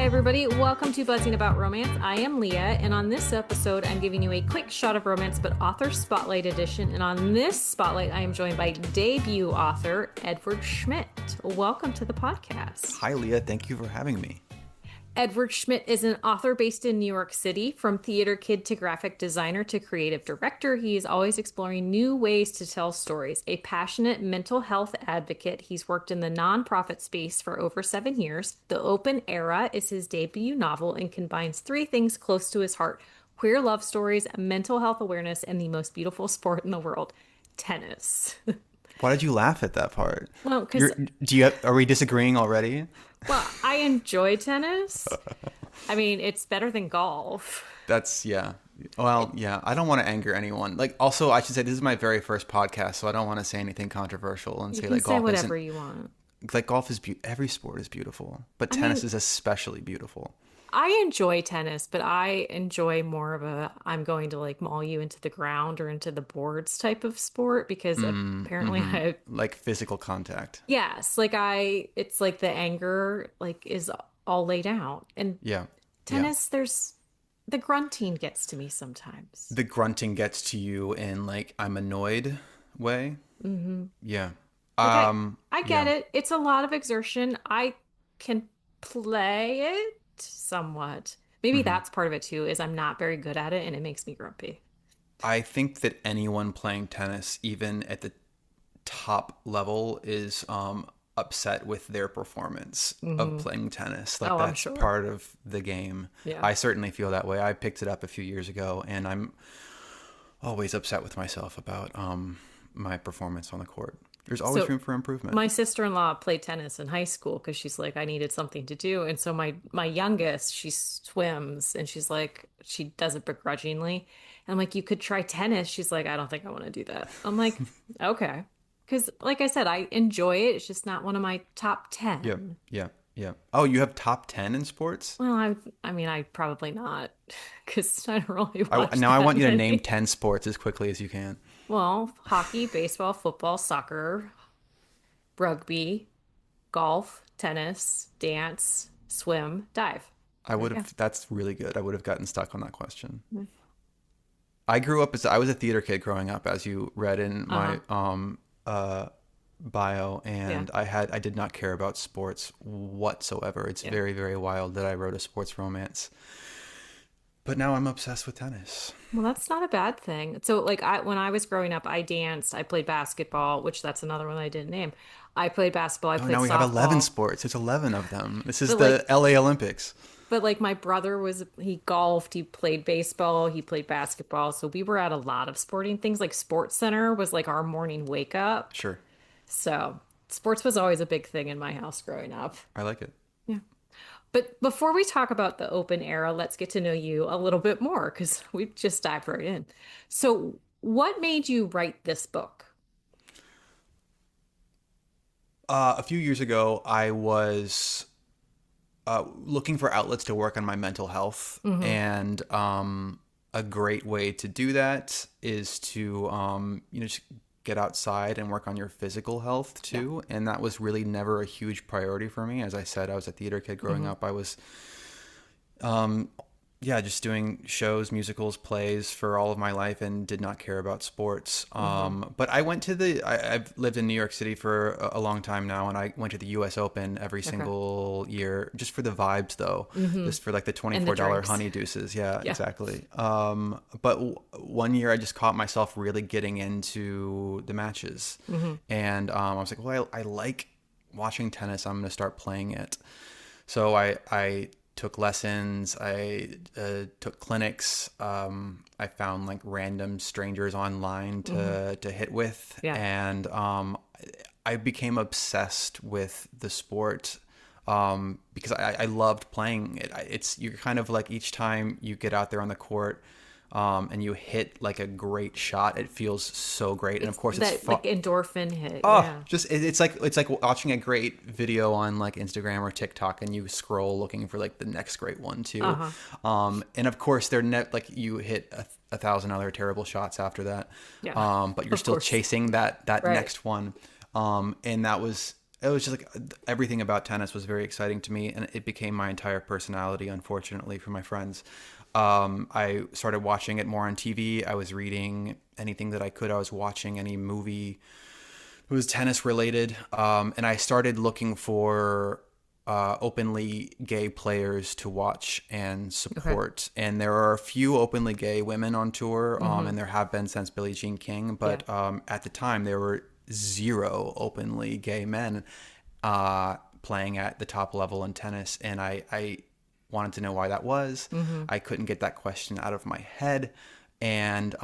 Hi, everybody. Welcome to Buzzing About Romance. I am Leah, and on this episode, I'm giving you a quick shot of romance, but author spotlight edition. And on this spotlight, I am joined by debut author Edward Schmit. Welcome to the podcast. Hi, Leah. Thank you for having me. Edward Schmit is an author based in New York City. From theater kid to graphic designer to creative director, he is always exploring new ways to tell stories. A passionate mental health advocate, he's worked in the nonprofit space for over 7 years. The Open Era is his debut novel and combines three things close to his heart: queer love stories, mental health awareness, and the most beautiful sport in the world, tennis. Why did you laugh at that part? Well, because Are we disagreeing already? well, I enjoy tennis. I mean, it's better than golf. Yeah. Well, yeah. I don't want to anger anyone. Also, I should say this is my very first podcast, so I don't want to say anything controversial and You say can say golf whatever isn't. you want. Golf is every sport is beautiful, but tennis is especially beautiful. I enjoy tennis, but I enjoy more of a I'm going to maul you into the ground or into the boards type of sport because apparently I Like physical contact. yes, it's like the anger is all laid out. And Yeah. Yeah. tennis, there's the grunting gets to me sometimes. The grunting gets to you in I'm annoyed way. Mm-hmm. Yeah. I get it. It's a lot of exertion. I can play it somewhat. Maybe that's part of it too, is I'm not very good at it and it makes me grumpy. I think that anyone playing tennis, even at the top level, is upset with their performance of playing tennis. I'm That's sure. part of the game. Yeah. I certainly feel that way. I picked it up a few years ago, and I'm always upset with myself about my performance on the court. There's always So room for improvement. my sister-in-law played tennis in high school because she's like, I needed something to do. And so my youngest, she swims and she's like, she does it begrudgingly. And I'm like, you could try tennis. She's like, I don't think I want to do that. I'm like, okay. Because like I said, I enjoy it. It's just not one of my top 10. Yeah, yeah, yeah. Oh, you have top 10 in sports? Well, I mean, I probably not because I don't really watch Now I that want you to name many. 10 sports as quickly as you can. Well, hockey, baseball, football, soccer, rugby, golf, tennis, dance, swim, dive. I would have. That's really good. I would have gotten stuck on that question. I was a theater kid growing up, as you read in my bio, and Yeah. I did not care about sports whatsoever. It's very, very wild that I wrote a sports romance. But now I'm obsessed with tennis. Well, that's not a bad thing. So, when I was growing up, I danced, I played basketball, which that's another one I didn't name. I played basketball, I Oh, played now we have 11 softball. sports. There's 11 of them. This is But the LA Olympics. my brother he golfed, he played baseball, he played basketball. So we were at a lot of sporting things. Like Sports Center was like our morning wake up. Sure. So sports was always a big thing in my house growing up. I like it. Yeah. But before we talk about the Open Era, let's get to know you a little bit more because we've just dived right in. So, what made you write this book? A few years ago, I was looking for outlets to work on my mental health, and a great way to do that is to just get outside and work on your physical health too. And that was really never a huge priority for me. As I said, I was a theater kid growing up. I was just doing shows, musicals, plays for all of my life and did not care about sports. But I went to I've lived in New York City for a long time now, and I went to the US Open every single year just for the vibes though, just for the $24 drinks. honey deuces. Yeah, Yeah. exactly. But one year I just caught myself really getting into the matches, and I was like, well, I like watching tennis. I'm going to start playing it. So I took lessons. I took clinics. I found random strangers online to hit with, Yeah. and I became obsessed with the sport because I loved playing it. You're kind of each time you get out there on the court. And you hit a great shot, it feels so great. And of course it's that endorphin hit. Oh, Yeah. just it's like watching a great video on Instagram or TikTok, and you scroll looking for the next great one too. And of course they're you hit a thousand other terrible shots after that. Yeah. But you're Of still course. chasing that Right. next one. And that was it was just like everything about tennis was very exciting to me, and it became my entire personality, unfortunately, for my friends. I started watching it more on TV. I was reading anything that I could. I was watching any movie that was tennis related. And I started looking for openly gay players to watch and Okay. support. And there are a few openly gay women on tour, Mm-hmm. and there have been since Billie Jean King. Yeah. But at the time, there were zero openly gay men playing at the top level in tennis. And I wanted to know why that was. Mm-hmm. I couldn't get that question out of my head. And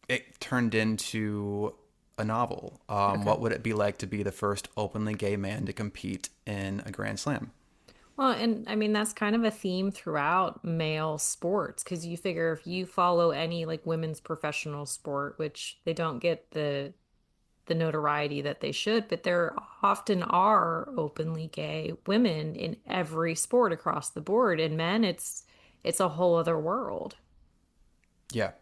it turned into a novel. Okay. What would it be like to be the first openly gay man to compete in a Grand Slam? Well, and I mean, that's kind of a theme throughout male sports because you figure if you follow any like women's professional sport, which they don't get the notoriety that they should, but there often are openly gay women in every sport across the board. And men, it's a whole other world. Yeah.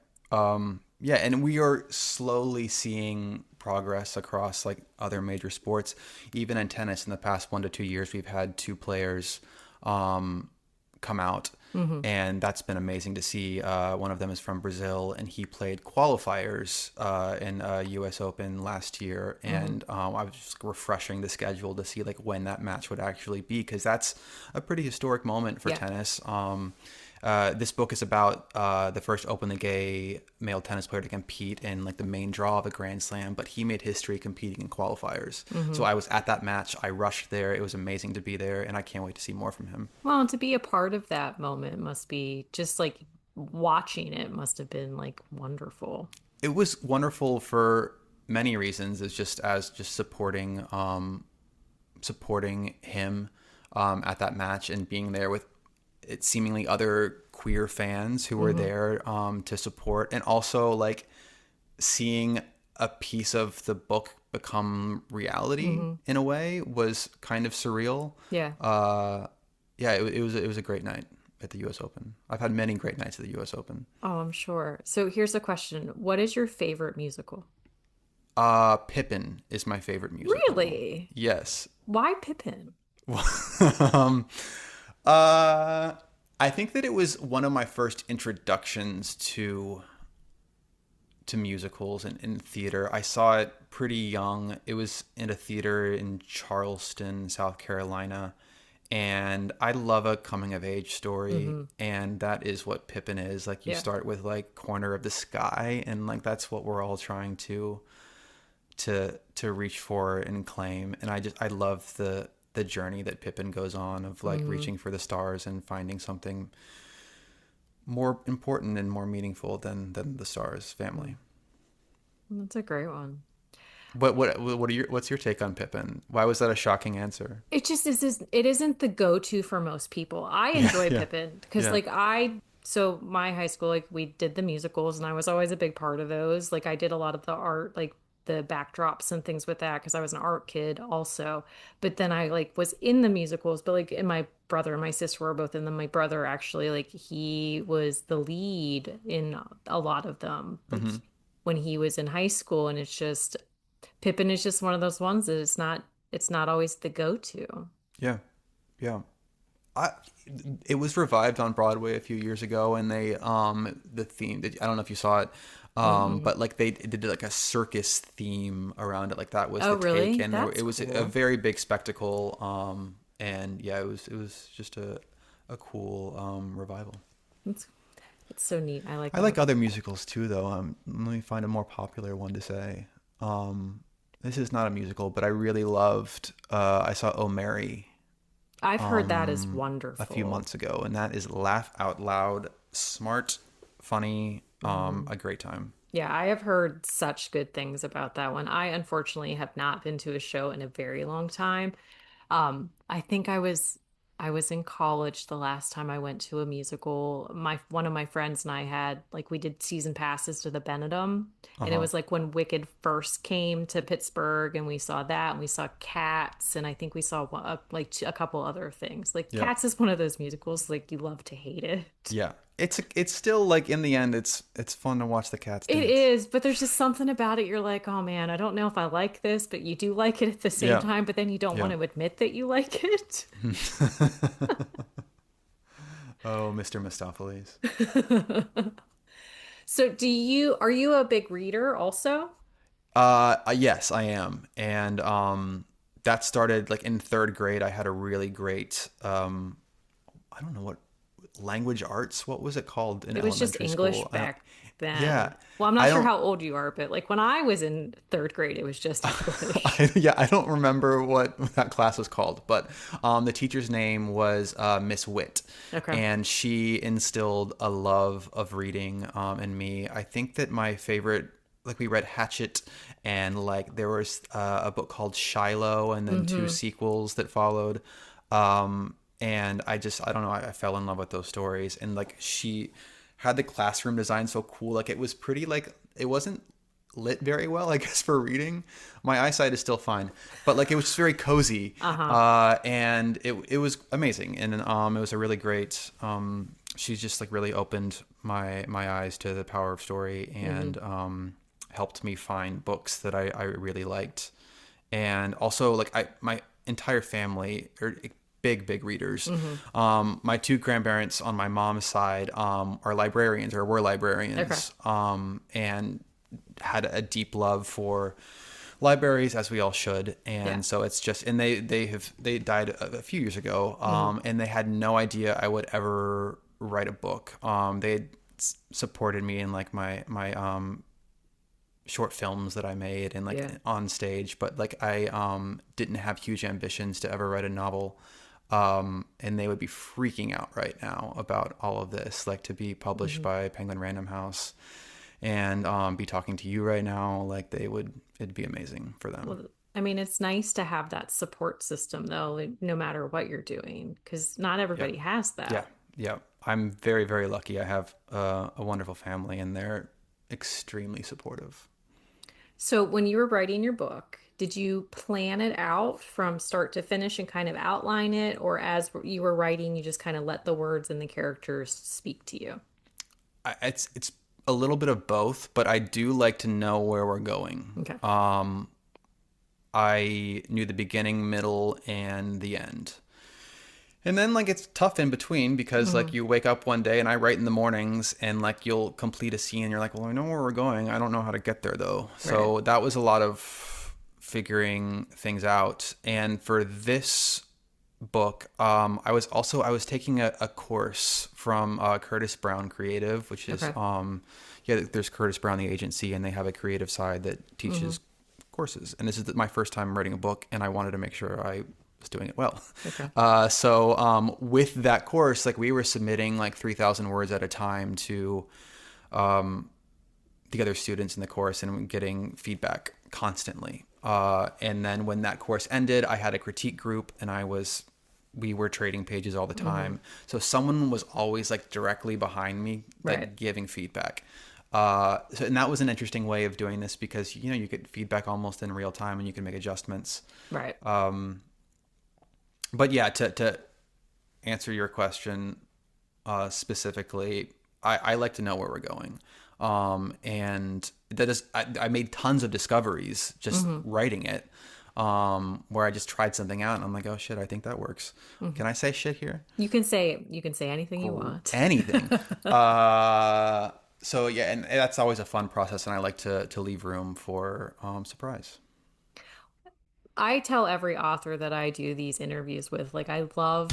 Yeah, and we are slowly seeing progress across like other major sports. Even in tennis, in the past 1 to 2 years, we've had two players um, come out, Hmm. and that's been amazing to see. One of them is from Brazil, and he played qualifiers in U.S. Open last year, Hmm. and I was just refreshing the schedule to see like when that match would actually be, because that's a pretty historic moment for Yeah. tennis. This book is about the first openly gay male tennis player to compete in like the main draw of a Grand Slam, but he made history competing in qualifiers. So Hmm. I was at that match. I rushed there. It was amazing to be there, and I can't wait to see more from him. Well, and to be a part of that moment must be just like watching it must have been like wonderful. It was wonderful for many reasons. It's just as just supporting him at that match and being there with it seemingly other queer fans who were Hmm. there to support, and also like seeing a piece of the book become reality Hmm. in a way was kind of surreal. Yeah. Uh, yeah, it was a great night at the U.S. Open. I've had many great nights at the U.S. Open. Oh, I'm sure. So here's a question. What is your favorite musical? Pippin is my favorite musical. Really? Yes. Why Pippin? um, uh, I think that it was one of my first introductions to musicals and in theater. I saw it pretty young. It was in a theater in Charleston, South Carolina. And I love a coming of age story. Hmm. And that is what Pippin is. Like you Yeah. start with like Corner of the Sky, and like that's what we're all trying to reach for and claim. And I love the journey that Pippin goes on of like Hmm. reaching for the stars and finding something more important and more meaningful than the stars, family. That's a great one. What's your take on Pippin? Why was that a shocking answer? It just is it isn't the go-to for most people. I Yeah, enjoy yeah, Pippin because yeah. like so my high school like we did the musicals and I was always a big part of those. Like I did a lot of the art like the backdrops and things with that because I was an art kid also. But then I like was in the musicals, but like and my brother and my sister were both in them. My brother actually like he was the lead in a lot of them. Like Hmm. when he was in high school and it's just Pippin is just one of those ones that it's not always the go-to. Yeah, yeah. I it was revived on Broadway a few years ago, and they the theme. I don't know if you saw it, Mm-mm. but like they did like a circus theme around it. Like that was Oh, the take, really? and That's it was a cool. very big spectacle. And yeah, it was just a cool revival. It's it's so neat. I like I that. like other musicals too, though. Let me find a more popular one to say. This is not a musical, but I really loved. I saw Oh Mary I've heard that is a few wonderful. months ago, and that is laugh out loud, smart, funny, Hmm. a great time. Yeah, I have heard such good things about that one. I unfortunately have not been to a show in a very long time. I think I was in college the last time I went to a musical. My one of my friends and I had like we did season passes to the Benedum, Uh and it huh. was like when Wicked first came to Pittsburgh, and we saw that, and we saw Cats, and I think we saw like a couple other things. Like Yeah. Cats is one of those musicals like you love to hate it. Yeah. it's still like in the end, it's fun to watch the cats It dance. is, but there's just something about it. You're like, oh man, I don't know if I like this, but you do like it at the same Yeah, time, but then you don't want yeah. to admit that you like it. Oh, Mr. Mistopheles. So are you a big reader also? Yes, I am, and that started like in third grade. I had a really great I don't know what language arts. What was it called in It was just elementary English school? I don't. back then. Yeah, Well, I'm not I sure don't. how old you are, but like when I was in third grade, it was just English. Yeah, I don't remember what that class was called, but the teacher's name was Miss Witt, Okay. and she instilled a love of reading in me. I think that my favorite, like we read Hatchet, and like there was a book called Shiloh, and then two Mm-hmm. sequels that followed. And I don't know, I fell in love with those stories, and like she had the classroom design so cool. Like it was pretty, like it wasn't lit very well, I guess, for reading. My eyesight is still fine, but like it was just very cozy, Uh-huh. and it was amazing, and it was a really great. She's just like really opened my eyes to the power of story, Mm-hmm. and helped me find books that I really liked, and also like I my entire family are big readers. Mm-hmm. My two grandparents on my mom's side are librarians or were Okay. librarians, and had a deep love for libraries, as we all should. Yeah. And so it's just, and they died a few years ago, Mm-hmm. and they had no idea I would ever write a book. They had supported me in like my short films that I made and like Yeah. on stage, but like I didn't have huge ambitions to ever write a novel. And they would be freaking out right now about all of this, like to be published Mm-hmm. by Penguin Random House and be talking to you right now. Like it'd be amazing for them. Well, I mean, it's nice to have that support system though, like, no matter what you're doing, because not Yeah, everybody has yeah, that. yeah. I'm very lucky. I have a wonderful family, and they're extremely supportive. So when you were writing your book, did you plan it out from start to finish and kind of outline it, or as you were writing, you just kind of let the words and the characters speak to you? It's a little bit of both, but I do like to know where we're going. Okay. I knew the beginning, middle, and the end. And then like it's tough in between because Hmm. like you wake up one day and I write in the mornings and like you'll complete a scene and you're like, well, I know where we're going. I don't know how to get there though. Right. So that was a lot of figuring things out. And for this book, I was taking a course from Curtis Brown Creative, which is Okay. yeah, there's Curtis Brown the agency, and they have a creative side that Hmm. teaches courses. And this is my first time writing a book, and I wanted to make sure I was doing it well. Okay. So with that course, like we were submitting like 3,000 words at a time to the other students in the course and getting feedback constantly. And then when that course ended, I had a critique group, and we were trading pages all the Hmm. time. So someone was always like directly behind me, Right. like giving feedback. And that was an interesting way of doing this because, you know, you get feedback almost in real time and you can make adjustments. Right. But yeah, to answer your question specifically, I like to know where we're going. And that is, I made tons of discoveries just Hmm. writing it, where I just tried something out and I'm like, oh shit, I think that works. Hmm. Can I say shit here? You can say anything you want. Anything. So yeah, and that's always a fun process, and I like to leave room for surprise. I tell every author that I do these interviews with, like, I love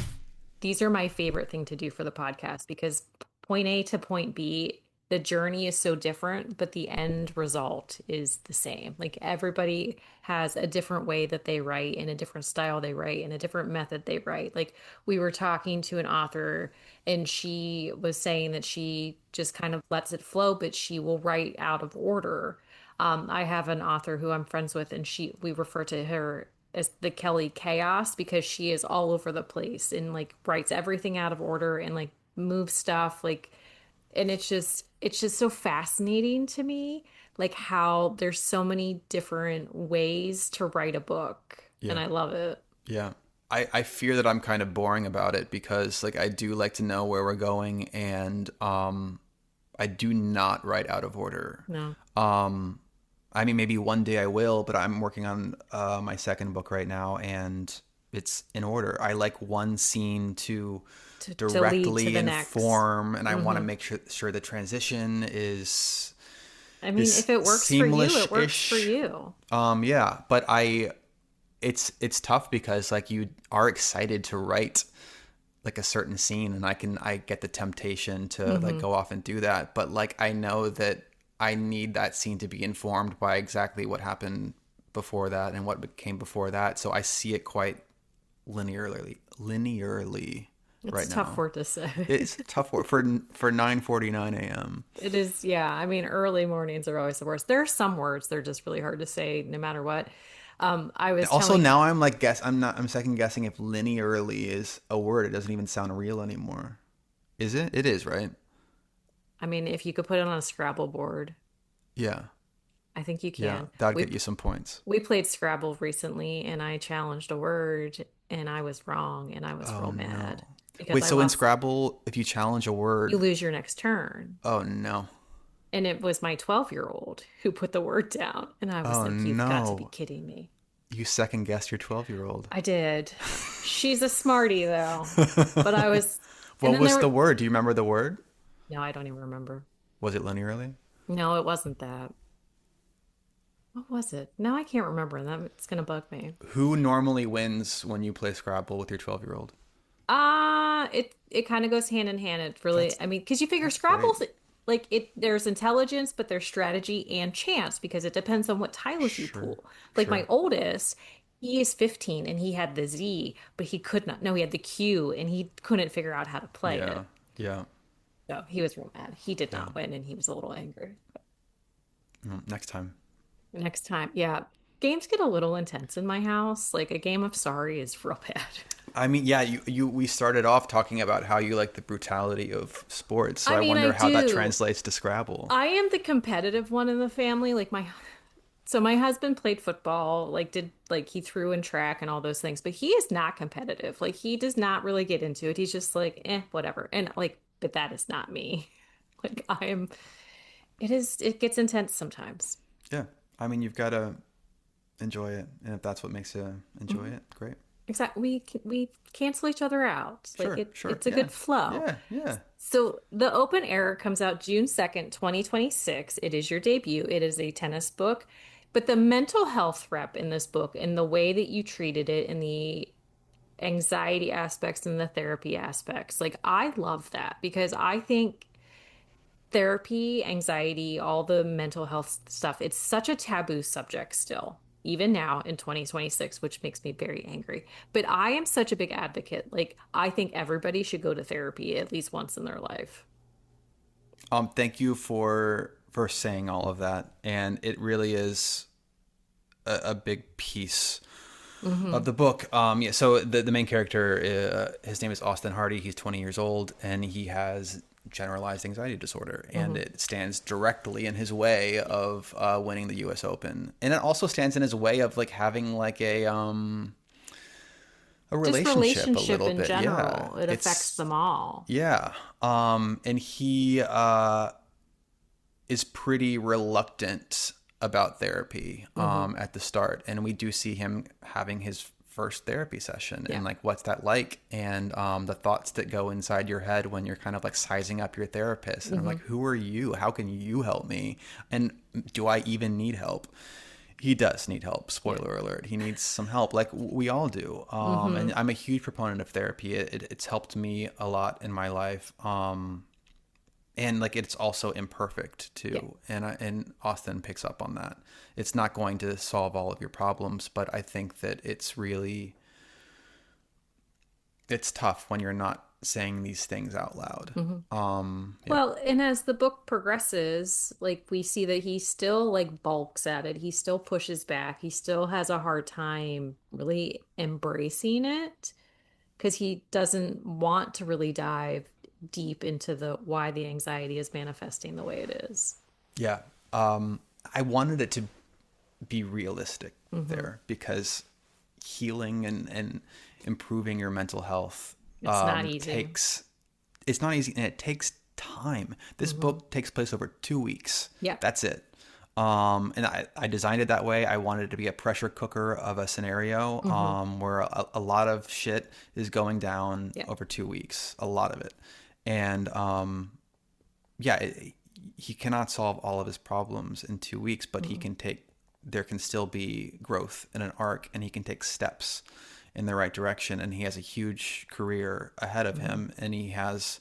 these are my favorite thing to do for the podcast because point A to point B, the journey is so different, but the end result is the same. Like, everybody has a different way that they write, and a different style they write, and a different method they write. Like, we were talking to an author, and she was saying that she just kind of lets it flow, but she will write out of order. I have an author who I'm friends with, and we refer to her as the Kelly Chaos because she is all over the place and like writes everything out of order and like moves stuff like, and it's just so fascinating to me, like how there's so many different ways to write a book, and Yeah, I love it. yeah. I fear that I'm kind of boring about it because like I do like to know where we're going, and I do not write out of order. No. Um, I mean, maybe one day I will, but I'm working on my second book right now, and it's in order. I like one scene to To lead to directly the next. inform, and I want to Hmm. make sure the transition I mean, is if it works for you, it works for seamless-ish. you. Yeah, but it's tough because like you are excited to write like a certain scene, and I get the temptation to like Hmm. go off and do that, but like I know that I need that scene to be informed by exactly what happened before that and what came before that, so I see it quite linearly It's right a tough now. word to say. It's tough work for 9:49 a.m. It is, yeah. I mean, early mornings are always the worst. There are some words they're just really hard to say no matter what. I was Also, telling, now I'm second guessing if linearly is a word. It doesn't even sound real anymore. Is it? It is, right? I mean, if you could put it on a Scrabble board, Yeah. I think you Yeah. can. That'd We get you some points. we played Scrabble recently and I challenged a word and I was wrong and I was Oh real mad no. because Wait, I so in lost. Scrabble, if you challenge a You word, lose your next turn. oh no. And it was my 12-year-old who put the word down. And I was Oh like, you've got to be no. kidding me. You second guessed your 12-year-old. I did. She's a smarty though. But I was, and What then there was the were, word? Do you remember the word? no, I don't even remember. Was it linearly? No, it wasn't that. What was it? No, I can't remember. And that's going to bug me. Who normally wins when you play Scrabble with your 12-year-old? It kind of goes hand in hand. It really, That's I mean, because you figure that's great. Scrabble's like it. There's intelligence, but there's strategy and chance because it depends on what tiles you Sure. pull. Like my Sure. oldest, he is 15 and he had the Z, but he could not. No, he had the Q and he couldn't figure out how to play Yeah. it. Yeah. So he was real mad. He did Yeah. not win and he was a little angry. Next time. Next time, yeah, games get a little intense in my house. Like a game of Sorry is real bad. I mean, yeah, we started off talking about how you like the brutality of sports, so I I mean, I wonder how that do. translates to Scrabble. I am the competitive one in the family. So my husband played football, like he threw in track and all those things, but he is not competitive. Like he does not really get into it. He's just like, whatever. And like, but that is not me. Like I am, it gets intense sometimes. Yeah. I mean, you've got to enjoy it, and if that's what makes you enjoy Mhm. it, great. Exactly. We cancel each other out. Like Sure, sure. it's a Yeah. good flow. Yeah, yeah. So the Open Air comes out June 2nd, 2026. It is your debut. It is a tennis book, but the mental health rep in this book and the way that you treated it and the anxiety aspects and the therapy aspects, like I love that because I think therapy, anxiety, all the mental health stuff, it's such a taboo subject still, even now in 2026, which makes me very angry. But I am such a big advocate. Like, I think everybody should go to therapy at least once in their life. Thank you for saying all of that, and it really is a big piece Hmm. of the book. Yeah. So the main character, his name is Austin Hardy. He's 20 years old, and he has generalized anxiety disorder, and Hmm. it stands directly in his way of winning the U.S. Open, and it also stands in his way of like having like a Just relationship a relationship little in bit. Yeah, general, it affects it's them all. yeah. And he is pretty reluctant about therapy Hmm. at the start, and we do see him having his first therapy session, Yeah. and like what's that like, and the thoughts that go inside your head when you're kind of like sizing up your therapist, and I'm like, Hmm. who are you, how can you help me, and do I even need help? He does need help. Yeah. Spoiler alert. He needs some help, like we all do. And Hmm. I'm a huge proponent of therapy. It's helped me a lot in my life. And like it's also imperfect Yeah. too, and Austin picks up on that. It's not going to solve all of your problems, but I think that it's tough when you're not saying these things out loud. Hmm. Yeah. Well, and as the book progresses, like we see that he still like bulks at it. He still pushes back. He still has a hard time really embracing it because he doesn't want to really dive deep into the why the anxiety is manifesting the way it is. Yeah. I wanted it to be realistic Hmm. there because healing and improving your mental health It's not easy. takes, it's not easy, and it takes time. This book takes place over 2 weeks. Yeah. That's it. And I designed it that way. I wanted it to be a pressure cooker of a scenario where a lot of shit is going down Yeah. over 2 weeks, a lot of it. And he cannot solve all of his problems in 2 weeks, but there can still be growth in an arc, and he can take steps in the right direction. And he has a huge career ahead of him, and he has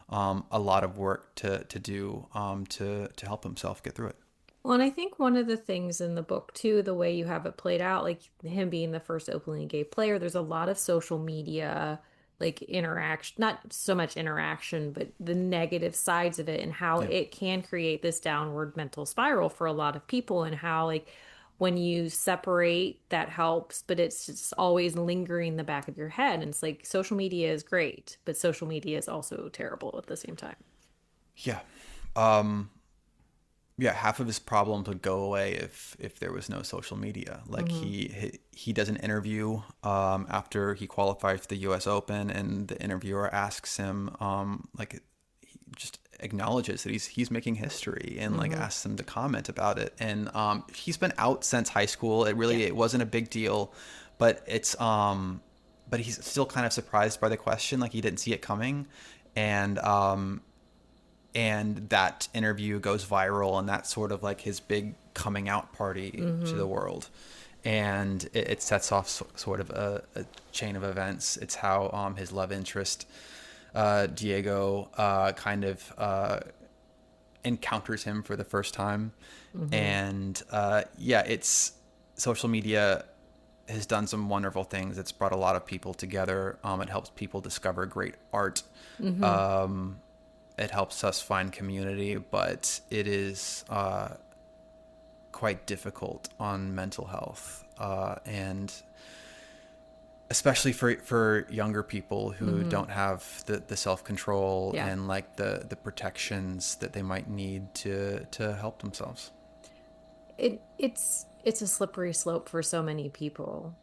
a lot of work to do to help himself get through it. Well, and I think one of the things in the book too, the way you have it played out, like him being the first openly gay player, there's a lot of social media like interaction, not so much interaction, but the negative sides of it and how Yeah. it can create this downward mental spiral for a lot of people and how like when you separate that helps, but it's just always lingering in the back of your head. And it's like social media is great, but social media is also terrible at the same time. Yeah. Yeah, half of his problems would go away if there was no social media. Like he does an interview after he qualified for the U.S. Open, and the interviewer asks him like he just acknowledges that he's making history, and like asks him to comment about it. And he's been out since high school. It wasn't a big deal, but but he's still kind of surprised by the question. Like he didn't see it coming, and that interview goes viral, and that's sort of like his big coming out party to the world, and it sets off sort of a chain of events. It's how his love interest Diego kind of encounters him for the first time. And it's social media has done some wonderful things. It's brought a lot of people together. It helps people discover great art. It helps us find community, but it is quite difficult on mental health, and especially for younger people who don't have the self-control and like the protections that they might need to help themselves. It's a slippery slope for so many people.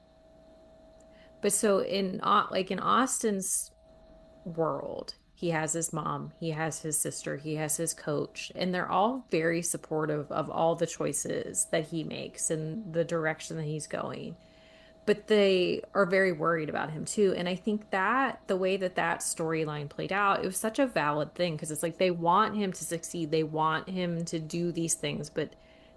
But so in Austin's world, he has his mom, he has his sister, he has his coach, and they're all very supportive of all the choices that he makes and the direction that he's going. But they are very worried about him too. And I think that the way that that storyline played out, it was such a valid thing because it's like they want him to succeed, they want him to do these things, but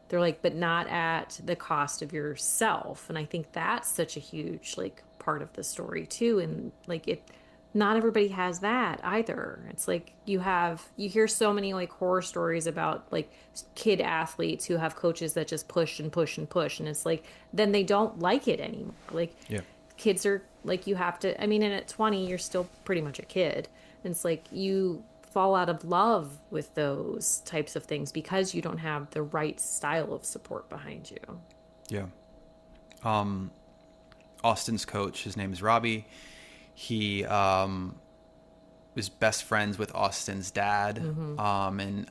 they're like, but not at the cost of yourself. And I think that's such a huge like part of the story too. And like not everybody has that either. It's like you hear so many like horror stories about like kid athletes who have coaches that just push and push and push. And it's like, then they don't like it anymore. Like Yeah. kids are like, you have to, I mean, and at 20, you're still pretty much a kid. And it's like you fall out of love with those types of things because you don't have the right style of support behind you. Yeah. Austin's coach, his name is Robbie. He was best friends with Austin's dad, and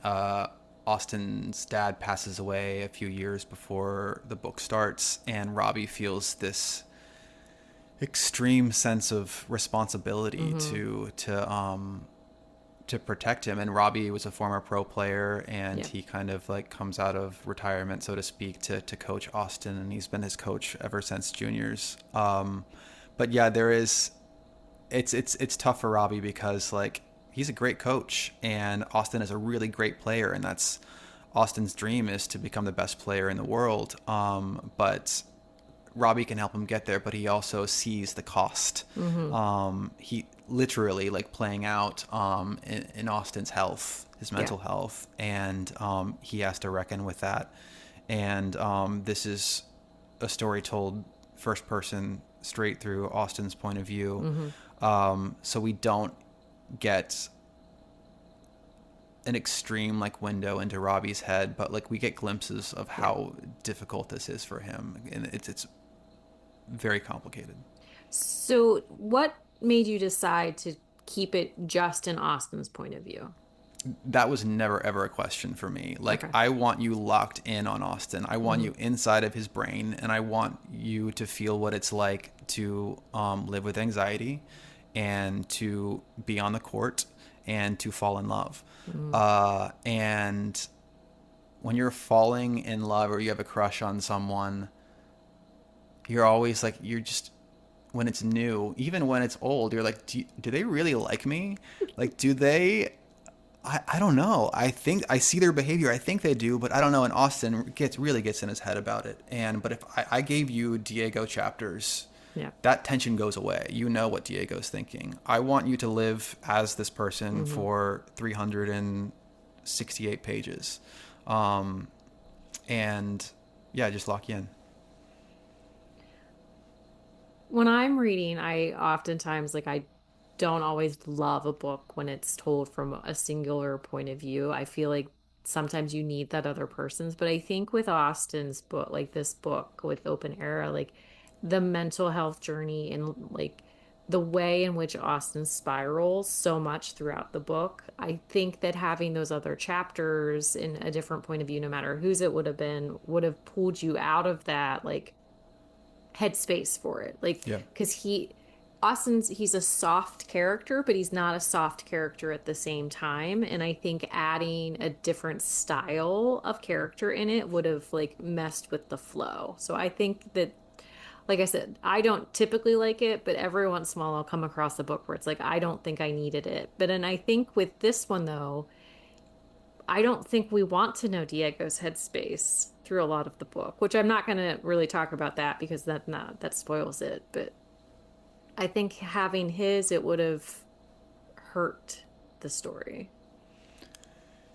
Austin's dad passes away a few years before the book starts, and Robbie feels this extreme sense of responsibility to protect him. And Robbie was a former pro player, and he kind of like comes out of retirement, so to speak, to coach Austin, and he's been his coach ever since juniors. But yeah, it's tough for Robbie because like he's a great coach and Austin is a really great player, and that's Austin's dream, is to become the best player in the world. But Robbie can help him get there, but he also sees the cost. He literally like playing out in Austin's health, his mental health, and he has to reckon with that. And this is a story told first person, straight through Austin's point of view. So we don't get an extreme like window into Robbie's head, but like we get glimpses of how difficult this is for him, and it's very complicated. So, what made you decide to keep it just in Austin's point of view? That was never ever a question for me. Like, Okay. I want you locked in on Austin. I want you inside of his brain, and I want you to feel what it's like to live with anxiety and to be on the court and to fall in love. And when you're falling in love or you have a crush on someone, you're always like, you're just, when it's new, even when it's old, you're like, do they really like me? Like, do they, I don't know. I think I see their behavior. I think they do, but I don't know. And Austin really gets in his head about it. But if I gave you Diego chapters, Yeah. that tension goes away. You know what Diego's thinking. I want you to live as this person for 368 pages. And yeah, just lock you in. When I'm reading, I oftentimes like I don't always love a book when it's told from a singular point of view. I feel like sometimes you need that other person's, but I think with Austin's book, like this book with Open Era, like the mental health journey and like the way in which Austin spirals so much throughout the book, I think that having those other chapters in a different point of view, no matter whose it would have been, would have pulled you out of that like headspace for it. Like, Yeah. because he's a soft character, but he's not a soft character at the same time. And I think adding a different style of character in it would have like messed with the flow. So I think that, like I said, I don't typically like it, but every once in a while I'll come across a book where it's like, I don't think I needed it. But and I think with this one though, I don't think we want to know Diego's headspace through a lot of the book, which I'm not going to really talk about that because that spoils it. But I think having his, it would have hurt the story.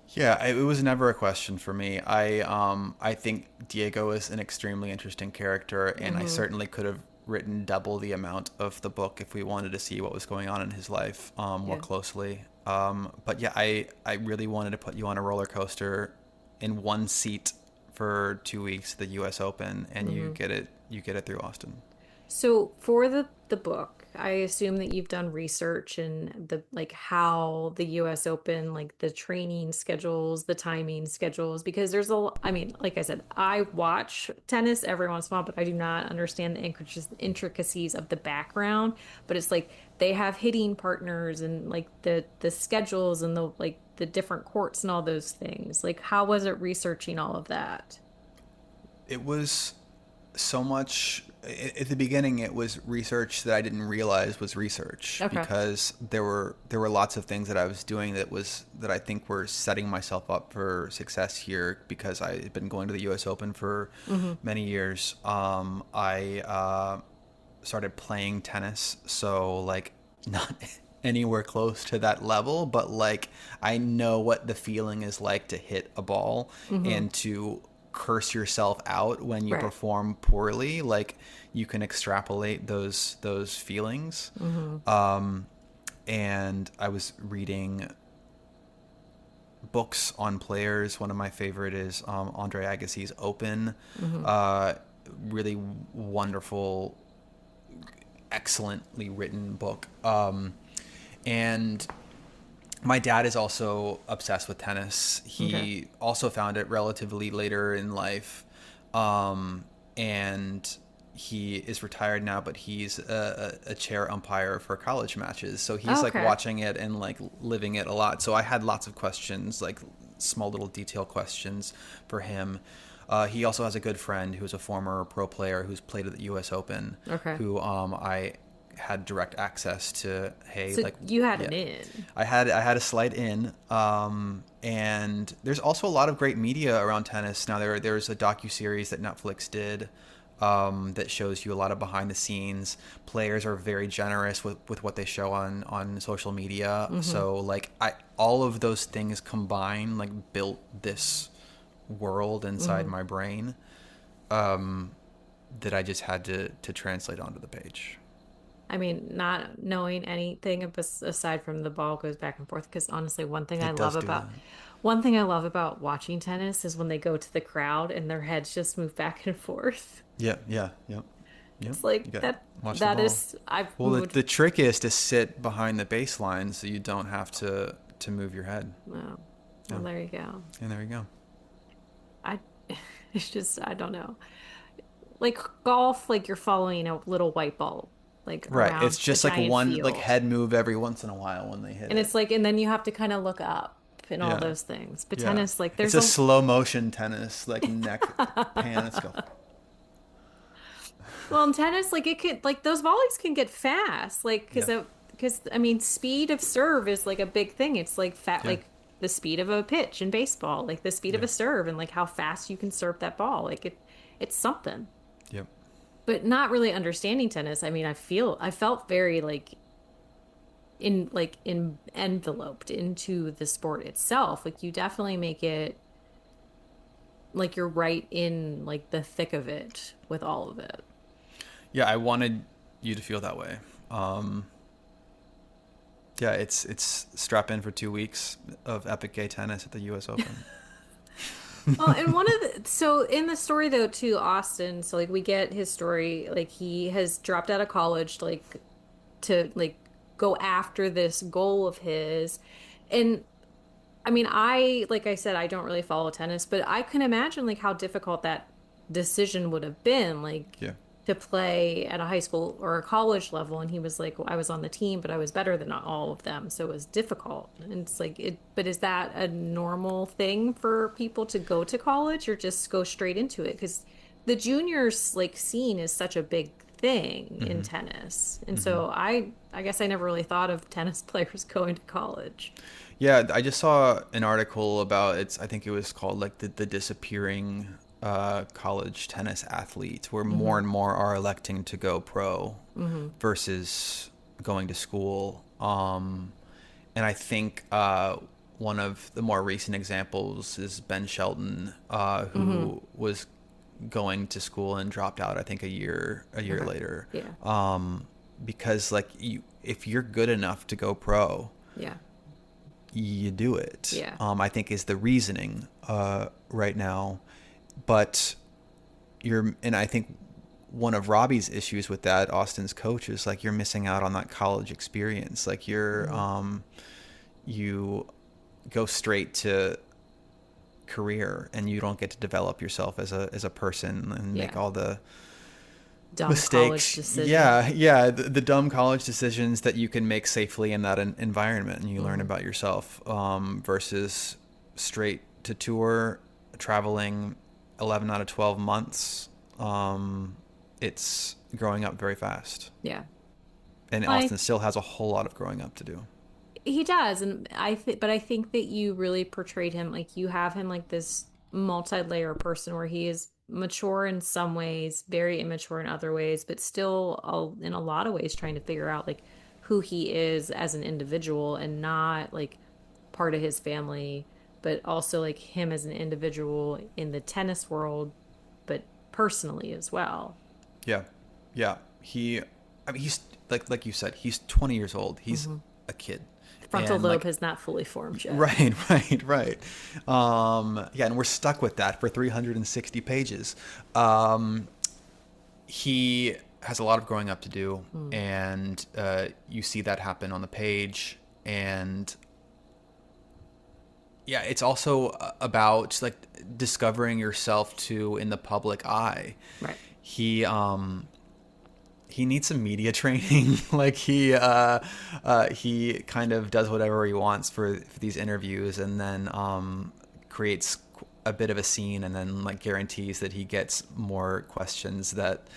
Yeah, it was never a question for me. I think Diego is an extremely interesting character, and I certainly could have written double the amount of the book if we wanted to see what was going on in his life more Yeah. closely. But yeah, I really wanted to put you on a roller coaster in one seat for 2 weeks, the U.S. Open, and you get it through Austin. So for the book, I assume that you've done research and the like how the US Open, like the training schedules, the timing schedules, because I mean, like I said, I watch tennis every once in a while, but I do not understand the intricacies of the background. But it's like they have hitting partners and like the schedules and the like the different courts and all those things. Like how was it researching all of that? It was so much at the beginning. It was research that I didn't realize was research, Okay. because there were lots of things that I was doing that I think were setting myself up for success here, because I had been going to the US Open for Hmm. many years. I started playing tennis, so like not anywhere close to that level, but like I know what the feeling is like to hit a ball Hmm. and to curse yourself out when you Right. perform poorly. Like you can extrapolate those feelings. Hmm. And I was reading books on players. One of my favorite is Andre Agassi's Open. Hmm. Uh, really wonderful, excellently written book. And my dad is also obsessed with tennis. Okay. He also found it relatively later in life. And he is retired now, but he's a chair umpire for college matches. So he's like Okay. watching it and like living it a lot. So I had lots of questions, like small little detail questions for him. He also has a good friend who's a former pro player who's played at the U.S. Open, Okay. who I had direct access to. Hey, So like, you had yeah, an in. I had a slight in. And there's also a lot of great media around tennis now. There's a docuseries that Netflix did, that shows you a lot of behind the scenes. Players are very generous with what they show on social media. Hmm. So like all of those things combined like built this world inside Hmm. my brain, that I just had to translate onto the page. I mean, not knowing anything aside from the ball goes back and forth. Because honestly, It does do that. one thing I love about watching tennis is when they go to the crowd and their heads just move back and forth. Yeah, yeah, yep, yep. It's You like got watch the that ball. is I Well, would. the trick is to sit behind the baseline so you don't have to move your head. Oh, well, Yeah, there you go. and there you go. I it's just I don't know. like golf, like you're following a little white ball like Right. around It's a just like giant one like field. head move every once in a while when they hit And it. it's like, and then you have to kind of look up and all Yeah. those things. But Yeah. tennis, like It's there's a a slow motion tennis, like neck pan. Let's go. well, in tennis, like it could like those volleys can get fast, like Yeah. because I mean, speed of serve is like a big thing. It's like fat, Yeah. like the speed of a pitch in baseball, like the speed of Yeah. a serve, and like how fast you can serve that ball. It's something. Yep. But not really understanding tennis. I mean, I felt very like in enveloped into the sport itself. Like you definitely make it like you're right in like the thick of it with all of it. Yeah, I wanted you to feel that way. Um, yeah, it's strap in for 2 weeks of epic gay tennis at the U.S. Open. Well, and one of the so in the story though too, Austin, so like we get his story, like he has dropped out of college like to like go after this goal of his. And I mean, I like I said, I don't really follow tennis, but I can imagine like how difficult that decision would have been, like Yeah. to play at a high school or a college level. And he was like, well, I was on the team, but I was better than all of them, so it was difficult. And it's like it, but is that a normal thing for people to go to college or just go straight into it? Because the juniors like scene is such a big thing in Mm-hmm. tennis. And Mm-hmm. so I guess I never really thought of tennis players going to college. Yeah, I just saw an article about it's. I think it was called like the disappearing college tennis athletes, where more Hmm. and more are electing to go pro Hmm. versus going to school. And I think one of the more recent examples is Ben Shelton, Hmm. who was going to school and dropped out. I think a year Okay. later, Yeah. because like if you're good enough to go pro, Yeah. you do it. Yeah. I think is the reasoning right now, but and I think one of Robbie's issues with that, Austin's coach, is like you're missing out on that college experience. Like Hmm. you go straight to career and you don't get to develop yourself as a person and make Yeah. all the Dumb college mistakes. decision. Yeah, the dumb college decisions that you can make safely in that environment, and you learn Hmm. about yourself, versus straight to tour, traveling 11 out of 12 months. It's growing up very fast, Yeah. and I Austin still has a whole lot of growing up to do. He does, and I think, but I think that you really portrayed him like you have him like this multi-layer person where he is mature in some ways, very immature in other ways, but still in a lot of ways trying to figure out like who he is as an individual and not like part of his family, but also like him as an individual in the tennis world, but personally as well. Yeah, yeah. I mean, he's like you said, he's 20 years old. He's Hmm. a kid, The frontal and lobe like has not fully formed yet. right, right. Yeah, and we're stuck with that for 360 pages. He has a lot of growing up to do, Mm. and you see that happen on the page. And yeah, it's also about like discovering yourself too in the public eye. Right. He he needs some media training. Like he kind of does whatever he wants for these interviews, and then creates a bit of a scene, and then like guarantees that he gets more questions that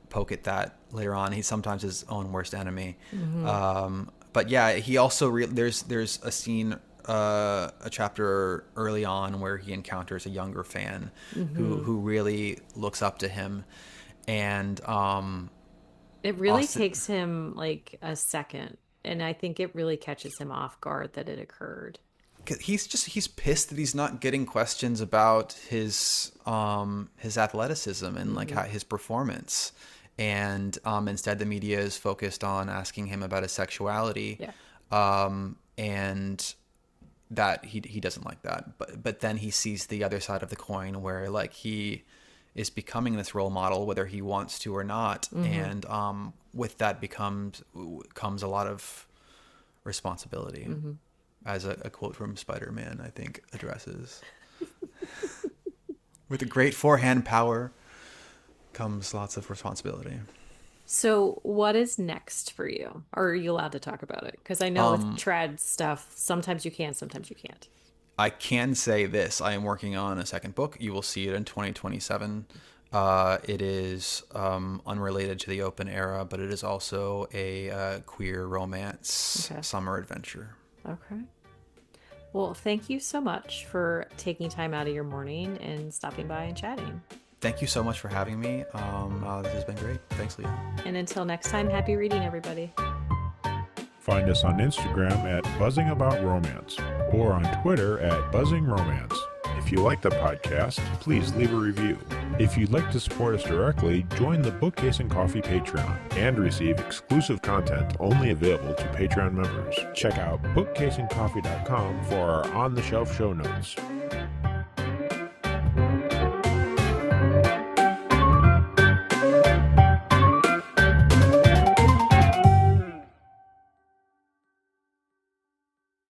poke at that later on. He's sometimes his own worst enemy. Hmm. But yeah, he also there's a scene, a chapter early on where he encounters a younger fan Hmm. who really looks up to him, and It really Austin. takes him like a second, and I think it really catches him off guard that it occurred. 'Cause he's pissed that he's not getting questions about his athleticism and like Hmm. how, his performance, and instead the media is focused on asking him about his sexuality, Yeah. and that he doesn't like that. But then he sees the other side of the coin where like he is becoming this role model whether he wants to or not, Hmm. and with that comes a lot of responsibility, Hmm. as a quote from Spider-Man, I think, addresses. With a great forehand power. comes lots of responsibility. So, what is next for you? Or are you allowed to talk about it? Because I know with trad stuff, sometimes you can, sometimes you can't. I can say this. I am working on a second book. You will see it in 2027. It is unrelated to the open era, but it is also a queer romance summer adventure. Okay. Well, thank you so much for taking time out of your morning and stopping by and chatting. Thank you so much for having me. This has been great. Thanks, Leah. And until next time, happy reading, everybody. Find us on Instagram at Buzzing About Romance or on Twitter at Buzzing Romance. If you like the podcast, please leave a review. If you'd like to support us directly, join the Bookcase and Coffee Patreon and receive exclusive content only available to Patreon members. Check out bookcaseandcoffee.com for our on-the-shelf show notes.